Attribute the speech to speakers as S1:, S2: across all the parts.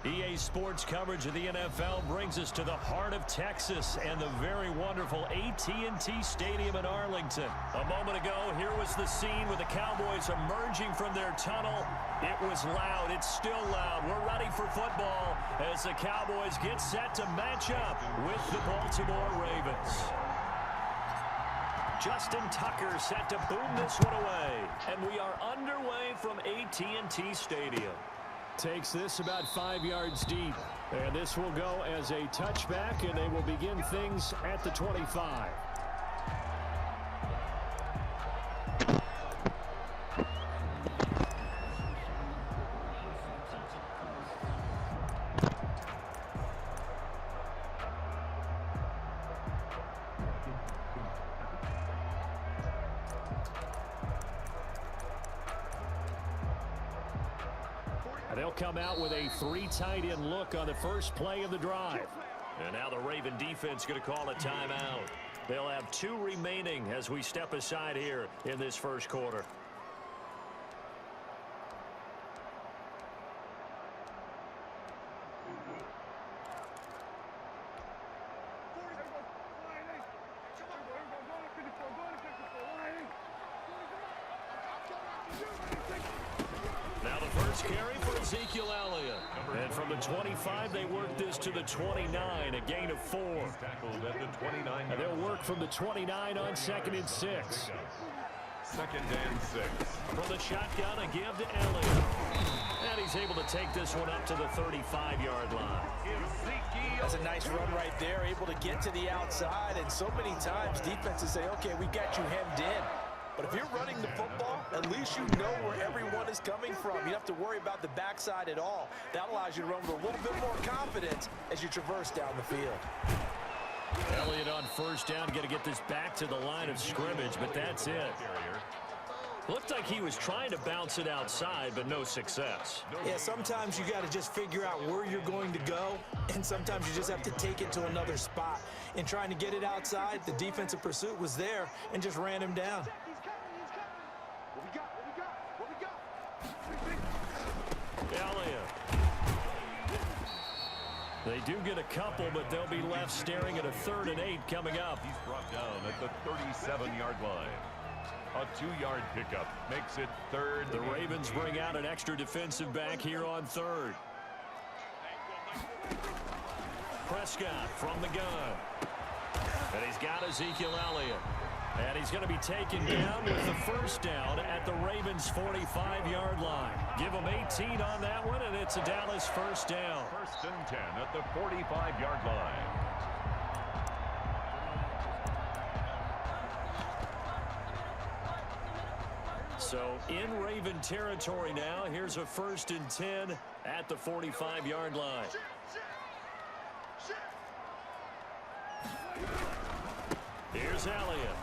S1: EA Sports coverage of the NFL brings us to the heart of Texas and the very wonderful AT&T Stadium in Arlington. A moment ago, here was the scene with the Cowboys emerging from their tunnel. It was loud. It's still loud. We're ready for football as the Cowboys get set to match up with the Baltimore Ravens. Justin Tucker set to boom this one away. And we are underway from AT&T Stadium. Takes this about 5 yards deep. And this will go as a touchback, and they will begin things at the 25. They'll come out with a 3 tight end look on the first play of the drive. And now the Raven defense going to call a timeout. They'll have 2 remaining as we step aside here in this first quarter. Carry for Ezekiel Elliott. And from the 25, they work this to the 29, a gain of 4. And they'll work from the 29 on 2nd and 6.
S2: 2nd and 6.
S1: From the shotgun, a give to Elliott. And he's able to take this one up to the 35-yard line.
S3: That's a nice run right there, able to get to the outside. And so many times defenses say, okay, we got you hemmed in. But if you're running the football, at least you know where everyone is coming from. You don't have to worry about the backside at all. That allows you to run with a little bit more confidence as you traverse down the field.
S1: Elliott on first down, going to get this back to the line of scrimmage, but that's it. Looked like he was trying to bounce it outside, but no success.
S3: Yeah, sometimes you got to just figure out where you're going to go, and sometimes you just have to take it to another spot. In trying to get it outside, the defensive pursuit was there and just ran him down.
S1: Elliott. They do get a couple, but they'll be left staring at a 3rd and 8 coming up.
S2: He's brought down at the 37-yard line. A 2-yard pickup makes it 3rd.
S1: The Ravens bring out an extra defensive back here on 3rd. Prescott from the gun. And he's got Ezekiel Elliott. And he's going to be taken down with the first down at the Ravens' 45-yard line. Give him 18 on that one, and it's a Dallas first down.
S2: 1st and 10 at the 45-yard line.
S1: So in Raven territory now, here's a 1st and 10 at the 45-yard line. Here's Elliott.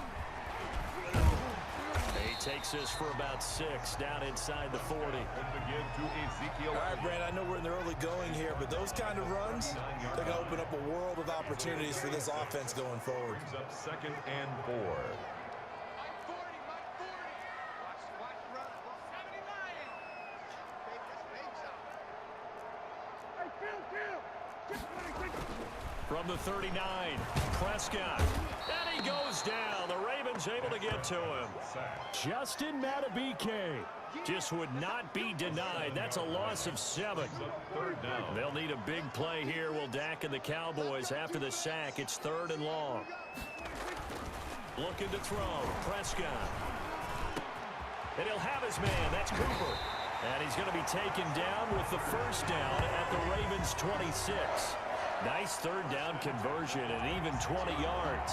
S1: He takes this for about 6 down inside the 40.
S3: All right, Brand, I know we're in the early going here, but those kind of runs, they're going to open up a world of opportunities for this offense going forward.
S2: Brings up 2nd and 4.
S1: From the 39, Prescott. And he goes down. The Ravens able to get to him. Justin Madubuike just would not be denied. That's a loss of 7.
S2: 3rd down.
S1: They'll need a big play here. Will Dak and the Cowboys after the sack. It's 3rd and long. Looking to throw. Prescott. And he'll have his man. That's Cooper. And he's going to be taken down with the first down at the Ravens' 26. Nice 3rd down conversion and even 20 yards.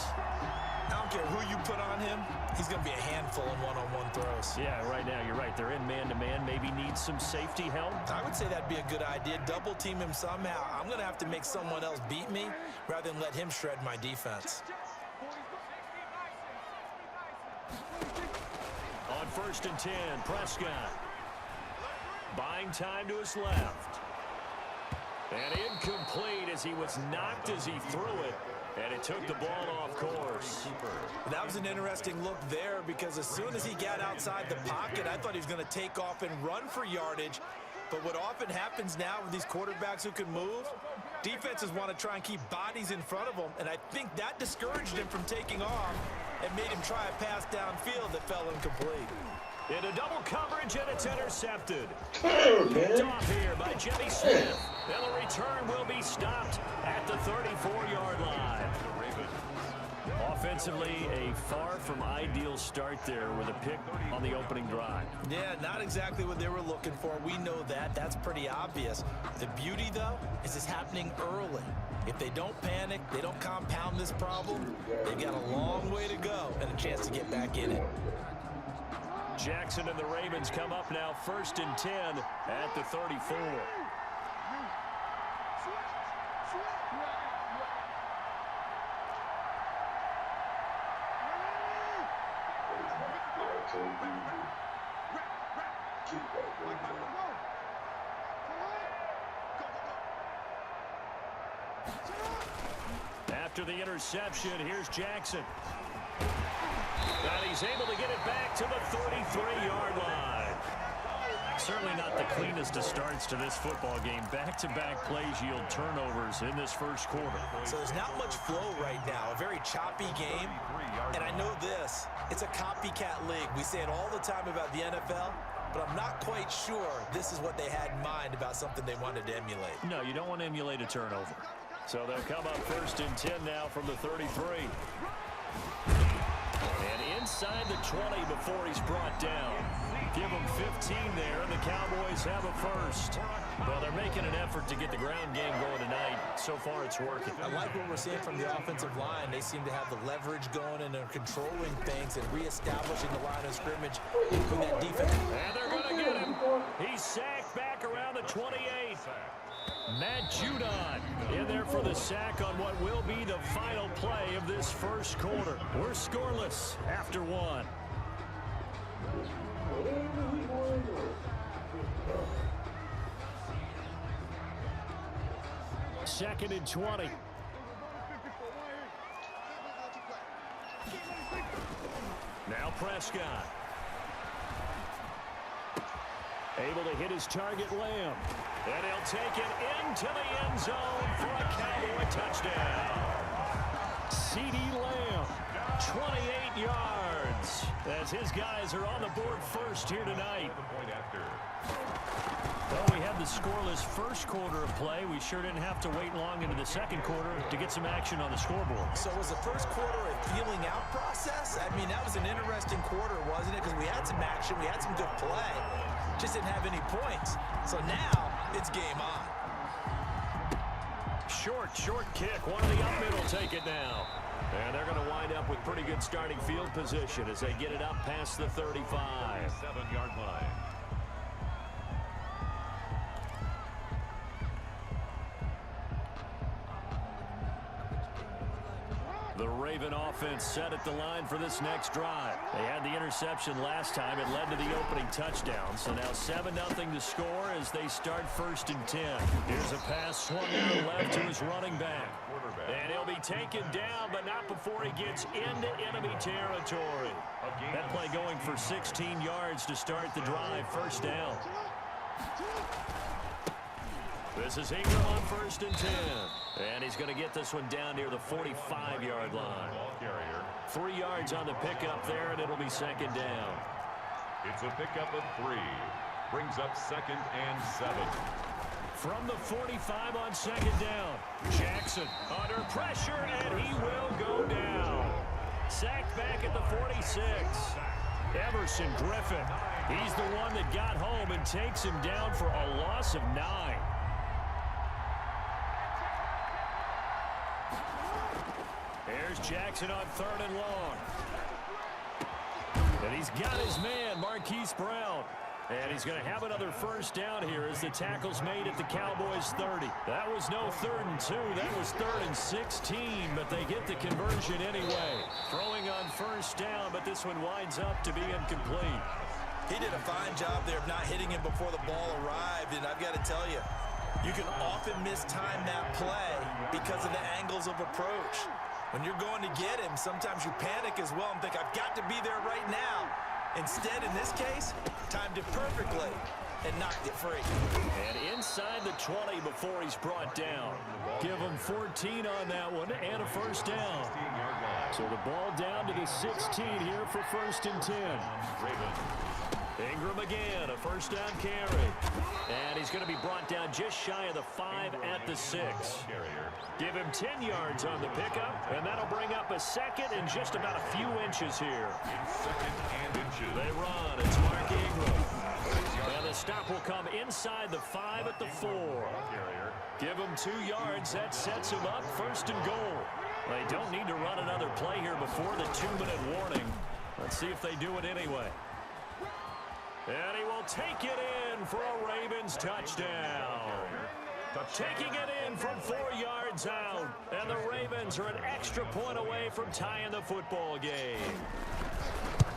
S3: I don't care who you put on him, he's going to be a handful in one-on-one throws.
S1: Yeah, right now you're right. They're in man-to-man. Maybe need some safety help.
S3: I would say that'd be a good idea. Double team him somehow. I'm going to have to make someone else beat me rather than let him shred my defense.
S1: On 1st and 10, Prescott. Buying time to his left. And incomplete as he was knocked as he threw it. And it took the ball off course.
S3: That was an interesting look there because as soon as he got outside the pocket, I thought he was going to take off and run for yardage. But what often happens now with these quarterbacks who can move, defenses want to try and keep bodies in front of them, and I think that discouraged him from taking off and made him try a pass downfield that fell incomplete.
S1: Into double coverage, and it's intercepted. Picked off here by Jimmy Smith. And the return will be stopped at the 34-yard line. Offensively, a far from ideal start there with a pick on the opening drive.
S3: Yeah, not exactly what they were looking for. We know that. That's pretty obvious. The beauty, though, is it's happening early. If they don't panic, they don't compound this problem, they've got a long way to go and a chance to get back in it.
S1: Jackson and the Ravens come up now 1st and 10 at the 34. After the interception, here's Jackson. And he's able to get it back to the 33-yard line. Certainly not the cleanest of starts to this football game. Back-to-back plays yield turnovers in this first quarter.
S3: So there's not much flow right now. A very choppy game. And I know this. It's a copycat league. We say it all the time about the NFL, but I'm not quite sure this is what they had in mind about something they wanted to emulate.
S1: No, you don't want to emulate a turnover. So they'll come up 1st and 10 now from the 33. And inside the 20 before he's brought down. Give them 15 there, and the Cowboys have a first. Well, they're making an effort to get the ground game going tonight. So far, it's working.
S3: I like what we're seeing from the offensive line. They seem to have the leverage going, and they're controlling things and reestablishing the line of scrimmage with that defense.
S1: And they're going to get him. He's sacked back around the 28. Matt Judon in there for the sack on what will be the final play of this first quarter. We're scoreless after one. Second and 20. Now Prescott. Able to hit his target, Lamb. And he'll take it into the end zone for a Cowboy touchdown. CeeDee Lamb, 28 yards. As his guys are on the board first here tonight. Well, we had the scoreless first quarter of play. We sure didn't have to wait long into the second quarter to get some action on the scoreboard.
S3: So was the first quarter a feeling out process? I mean, that was an interesting quarter, wasn't it? Because we had some action, we had some good play. Just didn't have any points. So now, it's game on.
S1: Short kick. One of the up middle take it now. And they're going to wind up with pretty good starting field position as they get it up past the 35.
S2: 7-yard line.
S1: The Raven offense set at the line for this next drive. They had the interception last time. It led to the opening touchdown. So now 7-0 to score as they start 1st and 10. Here's a pass swung out left to his running back. And he'll be taken down, but not before he gets into enemy territory. That play going for 16 yards to start the drive. 1st down. This is Ingram on 1st and 10. And he's going to get this one down near the 45-yard line. 3 yards on the pickup there, and it'll be 2nd down.
S2: It's a pickup of 3. Brings up 2nd and 7.
S1: From the 45 on 2nd down. Jackson under pressure, and he will go down. Sacked back at the 46. Everson Griffin. He's the one that got home and takes him down for a loss of 9. Here's Jackson on 3rd and long. And he's got his man, Marquise Brown. And he's going to have another 1st down here as the tackle's made at the Cowboys 30. That was no 3rd and 2. That was 3rd and 16, but they get the conversion anyway. Throwing on 1st down, but this one winds up to be incomplete.
S3: He did a fine job there of not hitting him before the ball arrived, and I've got to tell you, you can often mistime that play because of the angles of approach. When you're going to get him, sometimes you panic as well and think, I've got to be there right now. Instead, in this case, timed it perfectly and knocked it free.
S1: And inside the 20 before he's brought down. Give him 14 on that one and a first down. So the ball down to the 16 here for 1st and 10. Ingram again, a first down carry. And he's going to be brought down just shy of the 5 at the 6. Give him 10 yards on the pickup, and that'll bring up a second and just about a few inches here. They run. It's Mark Ingram. And the stop will come inside the 5 at the 4. Give him 2 yards. That sets him up 1st and goal. They don't need to run another play here before the 2-minute warning. Let's see if they do it anyway. And he will take it in for a Ravens touchdown. Taking it in from 4 yards out. And the Ravens are an extra point away from tying the football game.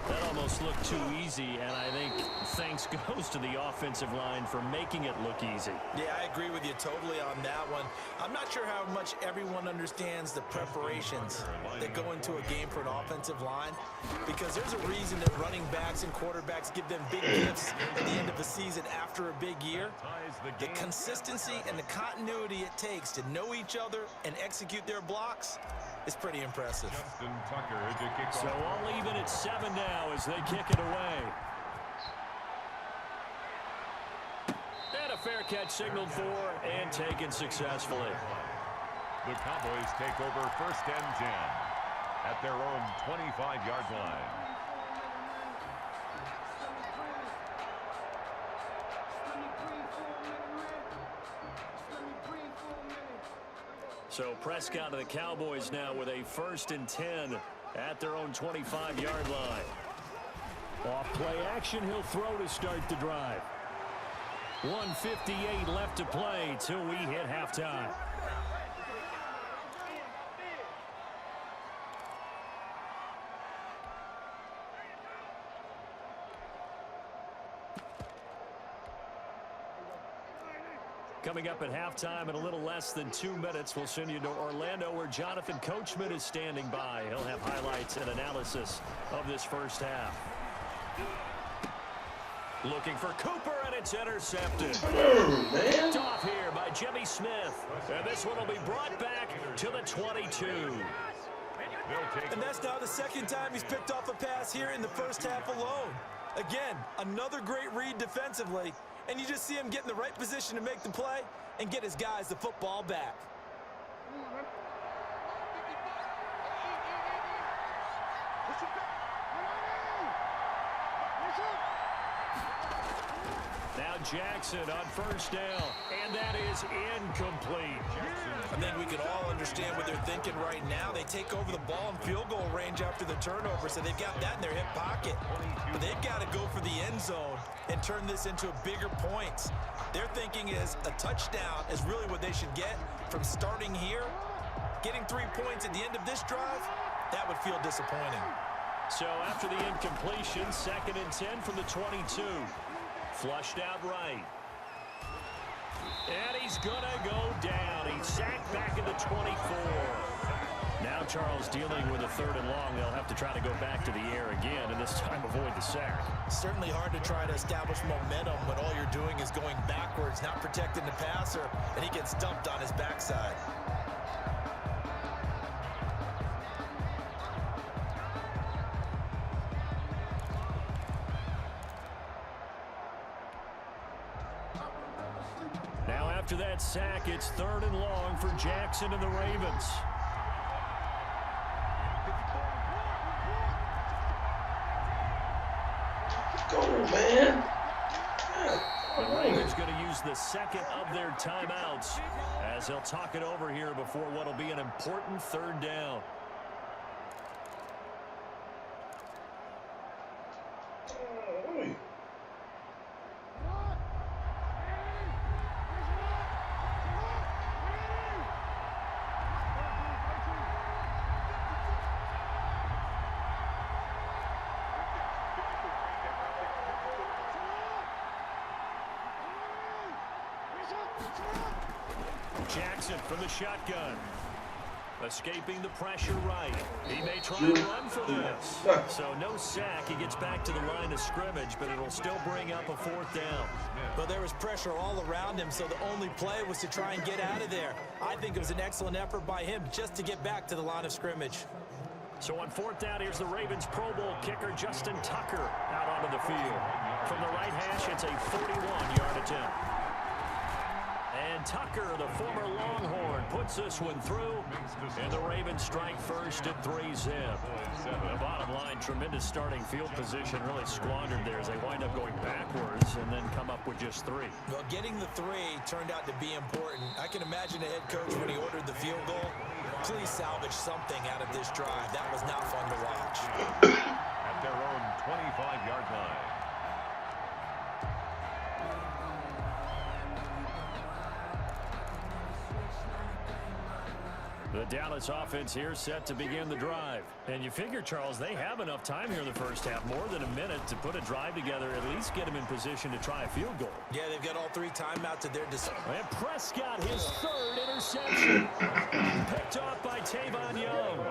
S1: That almost looked too easy, and I think thanks goes to the offensive line for making it look easy.
S3: Yeah, I agree with you totally on that one. I'm not sure how much everyone understands the preparations that go into a game for an offensive line, because there's a reason that running backs and quarterbacks give them big gifts at the end of the season after a big year. The consistency and the continuity it takes to know each other and execute their blocks is pretty impressive.
S1: So all even at 7 now as they kick it away. And a fair catch signaled for and taken successfully.
S2: The Cowboys take over 1st and 10 at their own 25-yard line.
S1: So Prescott of the Cowboys now with a 1st and 10 at their own 25-yard line. Off play action, he'll throw to start the drive. 1:58 left to play till we hit halftime. Coming up at halftime in a little less than 2 minutes, we'll send you to Orlando where Jonathan Coachman is standing by. He'll have highlights and analysis of this first half. Looking for Cooper, and it's intercepted. Picked off here by Jimmy Smith. And this one will be brought back to the 22.
S3: And that's now the 2nd time he's picked off a pass here in the first half alone. Again, another great read defensively. And you just see him get in the right position to make the play and get his guys the football back.
S1: Now Jackson on 1st down, and that is incomplete.
S3: I think we can all understand what they're thinking right now. They take over the ball in field goal range after the turnover, so they've got that in their hip pocket. But they've got to go for the end zone and turn this into bigger points. Their thinking is a touchdown is really what they should get from starting here. Getting 3 points at the end of this drive, that would feel disappointing.
S1: So after the incompletion, 2nd and 10 from the 22. Flushed out right. And he's going to go down. He's sacked back at the 24. Now Charles dealing with a 3rd and long. They'll have to try to go back to the air again, and this time avoid the sack.
S3: Certainly hard to try to establish momentum when all you're doing is going backwards, not protecting the passer, and he gets dumped on his backside.
S1: Now after that sack, it's 3rd and long for Jackson and the Ravens.
S4: Go, man.
S1: The Ravens going to use the 2nd of their timeouts as they'll talk it over here before what will be an important 3rd down. Jackson from the shotgun. Escaping the pressure right. He may try and run for this. So no sack. He gets back to the line of scrimmage, but it'll still bring up a 4th down.
S3: Well, there was pressure all around him, so the only play was to try and get out of there. I think it was an excellent effort by him just to get back to the line of scrimmage.
S1: So on 4th down, here's the Ravens Pro Bowl kicker Justin Tucker out onto the field. From the right hash, it's a 41-yard attempt. And Tucker, the former Longhorn, puts this one through, and the Ravens strike first at 3-zip. The bottom line, tremendous starting field position, really squandered there as they wind up going backwards and then come up with just 3.
S3: Well, getting the 3 turned out to be important. I can imagine the head coach when he ordered the field goal. Please salvage something out of this drive. That was not fun to watch.
S2: At their own 25-yard line.
S1: The Dallas offense here set to begin the drive. And you figure, Charles, they have enough time here in the first half, more than a minute, to put a drive together, at least get them in position to try a field goal.
S3: Yeah, they've got all 3 timeouts at their disposal.
S1: And Prescott, his 3rd interception. Picked off by Tavon Young.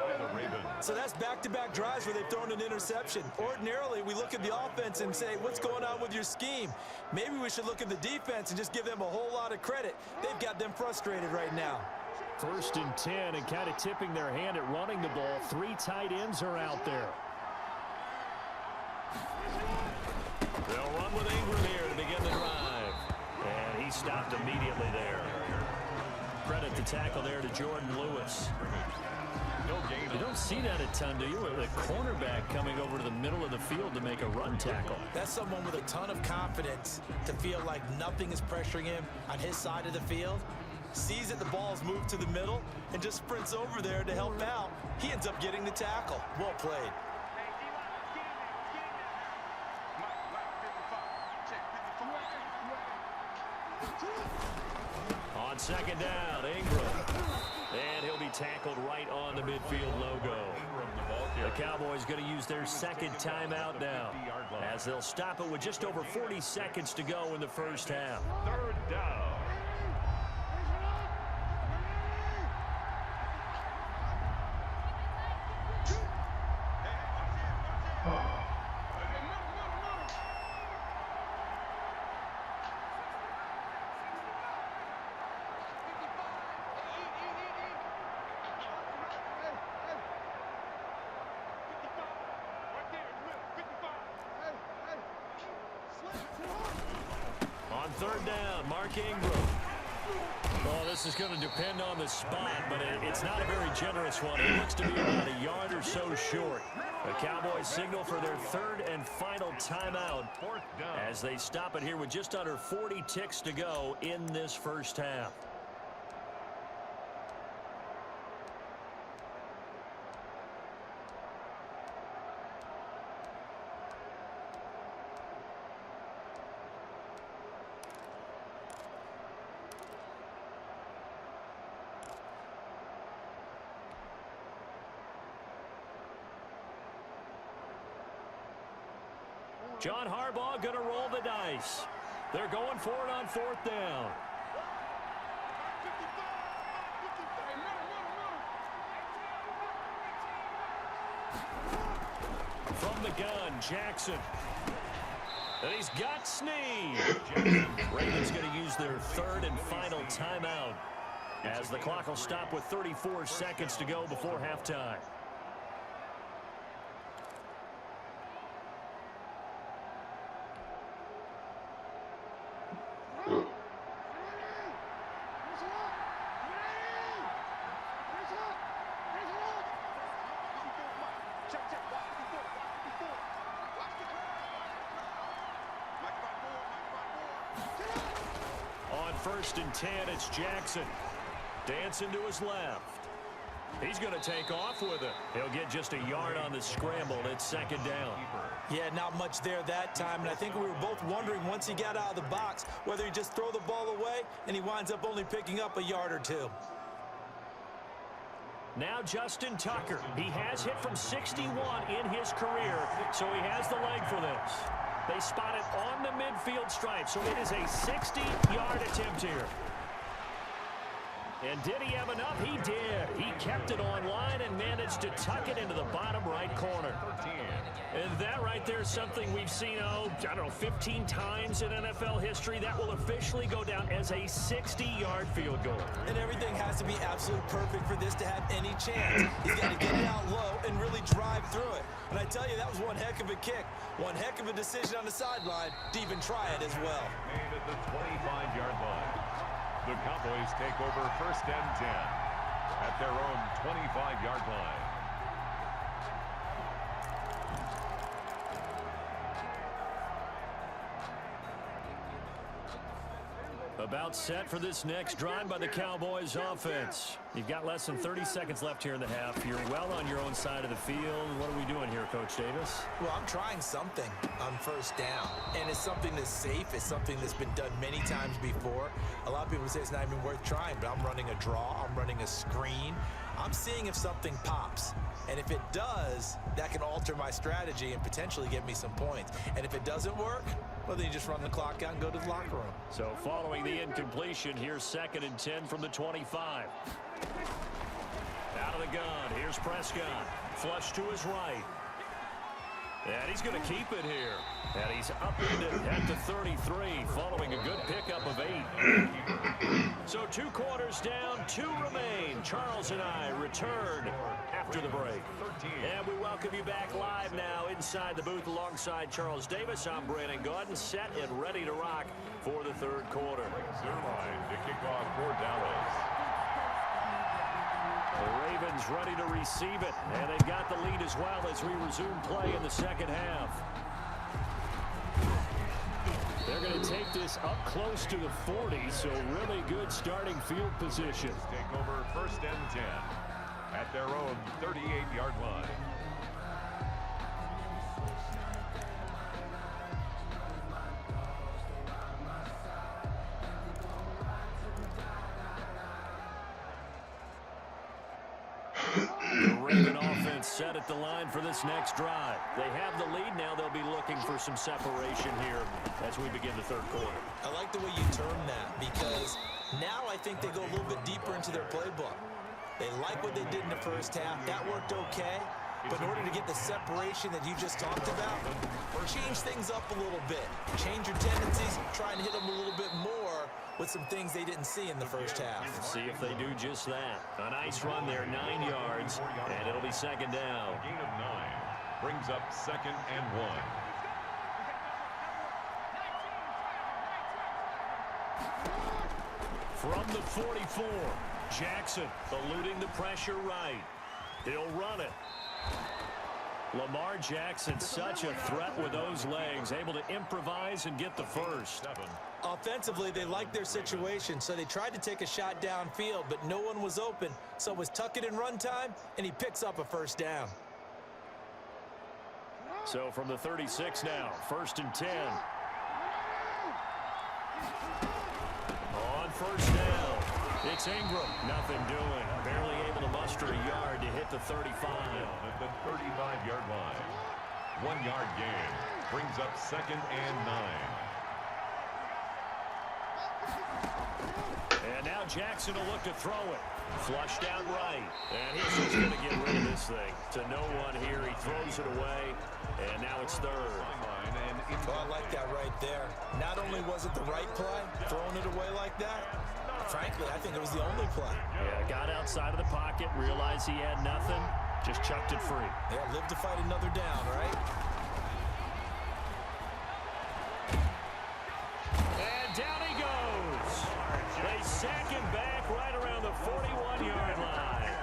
S3: So that's back-to-back drives where they've thrown an interception. Ordinarily, we look at the offense and say, what's going on with your scheme? Maybe we should look at the defense and just give them a whole lot of credit. They've got them frustrated right now.
S1: 1st and 10, and kind of tipping their hand at running the ball. 3 tight ends are out there. They'll run with Ingram here to begin the drive. And he stopped immediately there. Credit the tackle there to Jordan Lewis. You don't see that a ton, do you? The cornerback coming over to the middle of the field to make a run tackle.
S3: That's someone with a ton of confidence to feel like nothing is pressuring him on his side of the field. Sees that the ball's moved to the middle and just sprints over there to help out. He ends up getting the tackle. Well played.
S1: On 2nd down, Ingram. And he'll be tackled right on the midfield logo. The Cowboys going to use their 2nd timeout now, as they'll stop it with just over 40 seconds to go in the first half.
S2: 3rd down.
S1: On 3rd down, Mark Ingram. Well, this is going to depend on the spot, but it's not a very generous one. It looks to be about a yard or so short. The Cowboys signal for their 3rd and final timeout as they stop it here with just under 40 ticks to go in this first half. John Harbaugh going to roll the dice. They're going for it on 4th down. From the gun, Jackson. And he's got Snead. Ravens going to use their 3rd and final timeout, as the clock will stop with 34 seconds to go before halftime. On 1st and 10, it's Jackson. Dancing to his left. He's going to take off with it. He'll get just a yard on the scramble. It's 2nd down.
S3: Yeah, not much there that time, and I think we were both wondering once he got out of the box whether he just throw the ball away and he winds up only picking up a yard or 2.
S1: Now Justin Tucker. He has hit from 61 in his career, so he has the leg for this. They spot it on the midfield stripe, so it is a 60-yard attempt here. And did he have enough? He did. He kept it online and managed to tuck it into the bottom right corner. And that right there is something we've seen, I don't know, 15 times in NFL history. That will officially go down as a 60-yard field goal.
S3: And everything has to be absolutely perfect for this to have any chance. He's got to get it out low and really drive through it. And I tell you, that was one heck of a kick. One heck of a decision on the sideline to even try it as well.
S2: Made at the 25-yard line. The Cowboys take over 1st and 10 at their own 25-yard line.
S1: About set for this next drive by the Cowboys offense. You've got less than 30 seconds left here in the half. You're well on your own side of the field. What are we doing here, Coach Davis?
S3: Well, I'm trying something on 1st down. And it's something that's safe. It's something that's been done many times before. A lot of people say it's not even worth trying, but I'm running a draw. I'm running a screen. I'm seeing if something pops. And if it does, that can alter my strategy and potentially get me some points. And if it doesn't work, well, then you just run the clock out and go to the locker room.
S1: So following the incompletion, here's 2nd and 10 from the 25. Out of the gun, here's Prescott. Flush to his right. And he's going to keep it here. And he's up at the 33, following a good pickup of 8. So 2 quarters down, 2 remain. Charles and I return after the break. And we welcome you back live now inside the booth alongside Charles Davis. I'm Brandon Gaudin, set and ready to rock for the 3rd quarter.
S2: Their line to kick off for Dallas.
S1: The Ravens ready to receive it, and they've got the lead as well as we resume play in the 2nd half. They're going to take this up close to the 40, so really good starting field position.
S2: Take over 1st and 10 at their own 38-yard line.
S1: The Raven offense set at the line for this next drive. They have the lead now. They'll be looking for some separation here as we begin the 3rd quarter.
S3: I like the way you term that because now I think they go a little bit deeper into their playbook. They like what they did in the 1st half. That worked okay. But in order to get the separation that you just talked about, change things up a little bit. Change your tendencies, try and hit them a little bit more with some things they didn't see in the 1st half.
S1: See if they do just that. A nice run there, 9 yards, and it'll be 2nd down.
S2: A gain of 9 brings up 2nd and 1.
S1: From the 44, Jackson eluding the pressure right. He'll run it. Lamar Jackson, such a threat with those legs, able to improvise and get the 1st.
S3: Offensively, they liked their situation, so they tried to take a shot downfield, but no one was open. So it was tuck it in run time, and he picks up a 1st down.
S1: So from the 36 now, 1st and 10. On 1st down, it's Ingram. Nothing doing. Barely able to muster a yard to hit the 35.
S2: At the 35-yard line. 1-yard gain brings up 2nd and 9.
S1: And now Jackson will look to throw it. Flushed out right. And he's just going to get rid of this thing. To no one here. He throws it away. And now it's 3rd.
S3: Well, I like that right there. Not only was it the right play, throwing it away like that, frankly, I think it was the only play.
S1: Yeah, got outside of the pocket, realized he had nothing, just chucked it free.
S3: Yeah, live to fight another down, right?
S1: And down he goes. They sack him back right around the 41-yard line.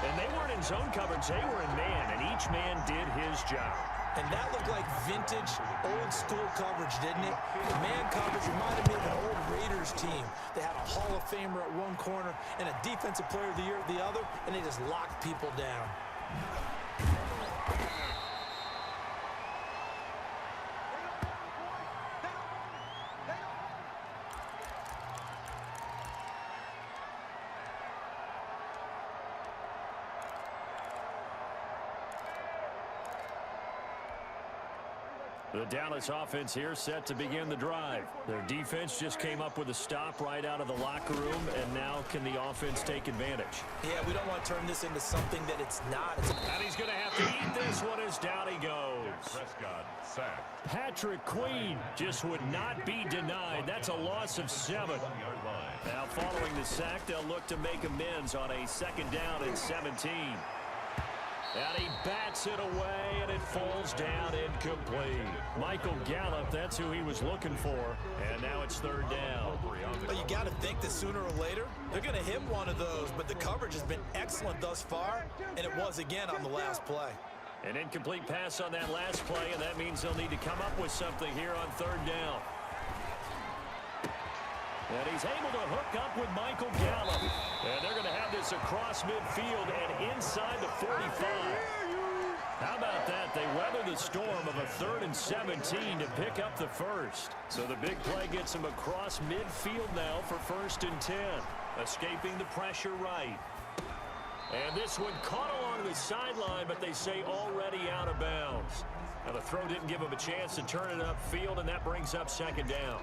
S1: And they weren't in zone coverage, they were in man, and each man did his job.
S3: And that looked like vintage, old-school coverage, didn't it? The man coverage reminded me of an old Raiders team. They had a Hall of Famer at one corner and a Defensive Player of the Year at the other, and they just locked people down.
S1: The Dallas offense here set to begin the drive. Their defense just came up with a stop right out of the locker room, and now can the offense take advantage?
S3: Yeah, we don't want to turn this into something that it's not.
S1: And he's going to have to eat this one as down he goes.
S2: Prescott sacked.
S1: Patrick Queen just would not be denied. That's a loss of 7.
S2: 1-yard line.
S1: Now following the sack, they'll look to make amends on a 2nd down and 17. And he bats it away, and it falls down incomplete. Michael Gallup, that's who he was looking for. And now it's 3rd down.
S3: But you got to think that sooner or later, they're going to hit one of those. But the coverage has been excellent thus far, and it was again on the last play.
S1: An incomplete pass on that last play, and that means they'll need to come up with something here on 3rd down. And he's able to hook up with Michael Gallup. And they're going to have this across midfield and inside the 45. How about that? They weather the storm of a 3rd and 17 to pick up the first. So the big play gets them across midfield now for 1st and 10. Escaping the pressure right. And this one caught along the sideline, but they say already out of bounds. Now the throw didn't give him a chance to turn it upfield, and that brings up 2nd down.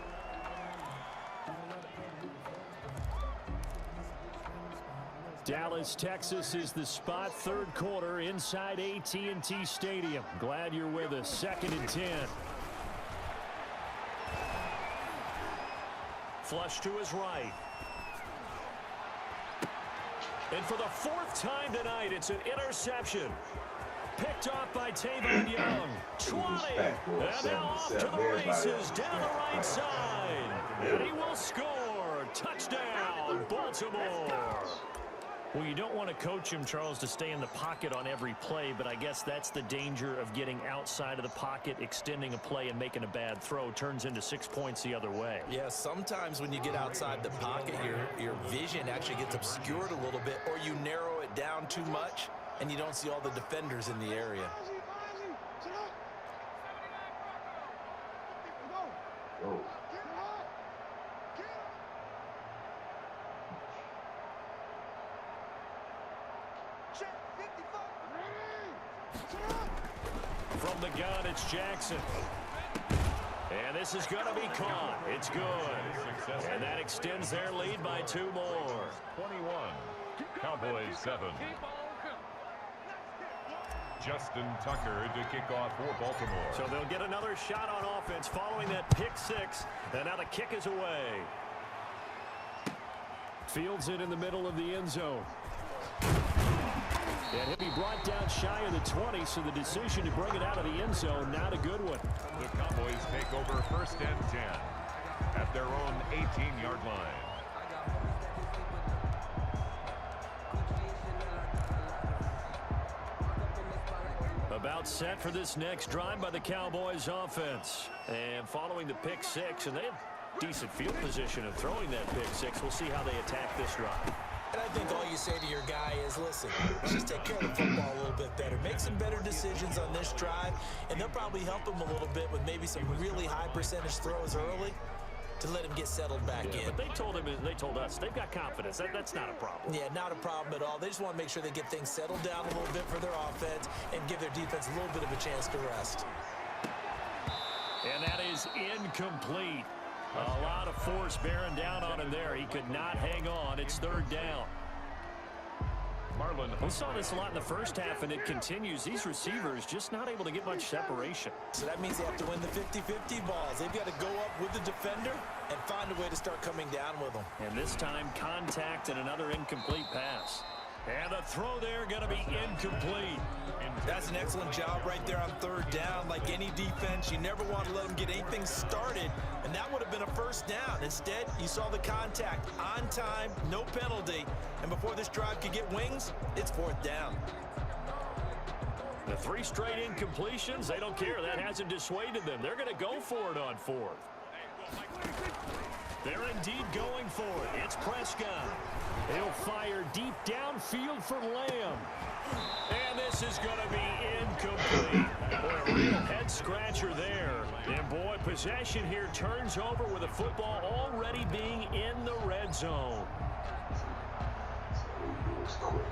S1: Dallas, Texas is the spot, 3rd quarter inside AT&T Stadium. Glad you're with us. 2nd and 10. Flush to his right. And for the 4th time tonight, it's an interception. Picked off by Tavon Young. 20. And now off to the races down the right side. And he will score. Touchdown, Baltimore. Well, you don't want to coach him, Charles, to stay in the pocket on every play, but I guess that's the danger of getting outside of the pocket, extending a play, and making a bad throw. Turns into 6 points the other way.
S3: Yeah, sometimes when you get outside the pocket, your vision actually gets obscured a little bit, or you narrow it down too much, and you don't see all the defenders in the area.
S4: Oh.
S1: From the gun, it's Jackson. And this is going to be caught. It's good. And that extends their lead by 2 more.
S2: 21. Cowboys 7. Justin Tucker to kick off for Baltimore.
S1: So they'll get another shot on offense following that pick 6. And now the kick is away. Fields it in the middle of the end zone. And he'll be brought down shy of the 20, so the decision to bring it out of the end zone, not a good one.
S2: The Cowboys take over 1st and 10 at their own 18-yard line.
S1: About set for this next drive by the Cowboys offense. And following the pick 6, and they have decent field position of throwing that pick 6. We'll see how they attack this drive.
S3: And I think all you say to your guy is, listen, just take care of the football a little bit better. Make some better decisions on this drive, and they'll probably help him a little bit with maybe some really high percentage throws early to let him get settled back in.
S1: But they told us, they've got confidence. That's not a problem.
S3: Yeah, not a problem at all. They just want to make sure they get things settled down a little bit for their offense and give their defense a little bit of a chance to rest.
S1: And that is incomplete. A lot of force bearing down on him there. He could not hang on. It's 3rd down. We saw this a lot in the first half, and it continues. These receivers just not able to get much separation.
S3: So that means they have to win the 50-50 balls. They've got to go up with the defender and find a way to start coming down with them.
S1: And this time, contact and another incomplete pass. And the throw there going to be incomplete.
S3: That's an excellent job right there on 3rd down. Like any defense, you never want to let them get anything started, and that would have been a 1st down. Instead, you saw the contact on time, no penalty, and before this drive could get wings, it's 4th down.
S1: The 3 straight incompletions, they don't care. That hasn't dissuaded them. They're going to go for it on 4th. They're indeed going for it. It's Prescott. He'll fire deep downfield for Lamb. And this is going to be incomplete. Boy, a real head-scratcher there. And, boy, possession here turns over with the football already being in the red zone.
S4: He was quick.